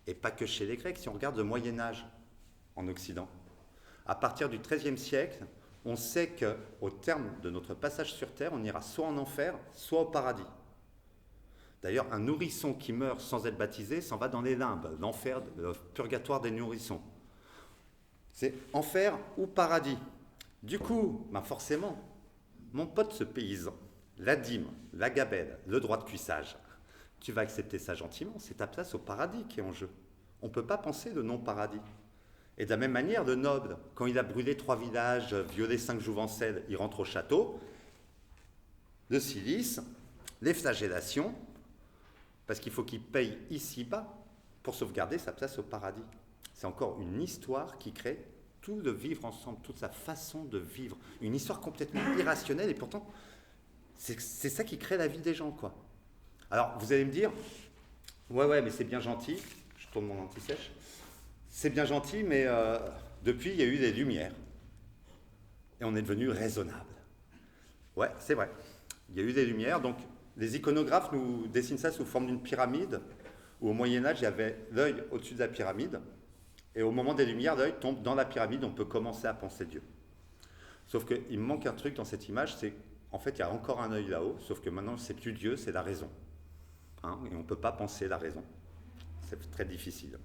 Et pas que chez les Grecs, si on regarde le Moyen-Âge en Occident. À partir du XIIIe siècle, on sait qu'au terme de notre passage sur Terre, on ira soit en enfer, soit au paradis. D'ailleurs, un nourrisson qui meurt sans être baptisé s'en va dans les limbes, l'enfer, le purgatoire des nourrissons. C'est enfer ou paradis. Du coup, ben forcément, mon pote ce paysan, la dîme, la gabelle, le droit de cuissage, tu vas accepter ça gentiment, c'est ta place au paradis qui est en jeu. On ne peut pas penser de non-paradis. Et de la même manière, le noble, quand il a brûlé 3 villages, violé 5 jouvencelles, il rentre au château, le cilice, les flagellations, parce qu'il faut qu'il paye ici-bas pour sauvegarder sa place au paradis. C'est encore une histoire qui crée tout le vivre ensemble, toute sa façon de vivre. Une histoire complètement irrationnelle, et pourtant, c'est ça qui crée la vie des gens, quoi. Alors, vous allez me dire, ouais, mais c'est bien gentil, je tourne mon anti-sèche, c'est bien gentil, mais depuis, il y a eu des lumières, et on est devenu raisonnable. Ouais, c'est vrai, il y a eu des lumières, donc les iconographes nous dessinent ça sous forme d'une pyramide, où au Moyen-Âge, il y avait l'œil au-dessus de la pyramide, et au moment des lumières, l'œil tombe dans la pyramide, on peut commencer à penser Dieu. Sauf qu'il me manque un truc dans cette image, c'est en fait, il y a encore un œil là-haut, sauf que maintenant, c'est plus Dieu, c'est la raison. Hein, et on ne peut pas penser la raison. C'est très difficile.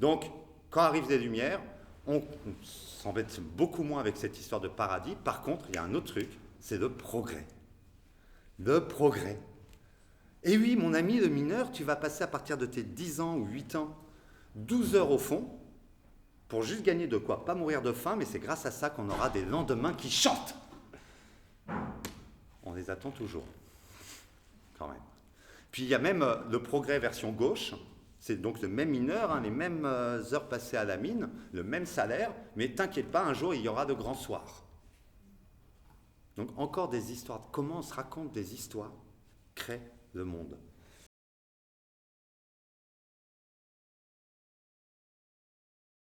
Donc, quand arrivent les lumières, on s'embête beaucoup moins avec cette histoire de paradis. Par contre, il y a un autre truc, c'est le progrès. Le progrès. Et oui, mon ami le mineur, tu vas passer à partir de tes 10 ans ou 8 ans, 12 heures au fond, pour juste gagner de quoi? Pas mourir de faim, mais c'est grâce à ça qu'on aura des lendemains qui chantent. On les attend toujours, quand même. Puis il y a même le progrès version gauche, c'est donc le même mineur, hein, les mêmes heures passées à la mine, le même salaire, mais t'inquiète pas, un jour il y aura de grands soirs. Donc encore des histoires, comment on se raconte des histoires crée le monde.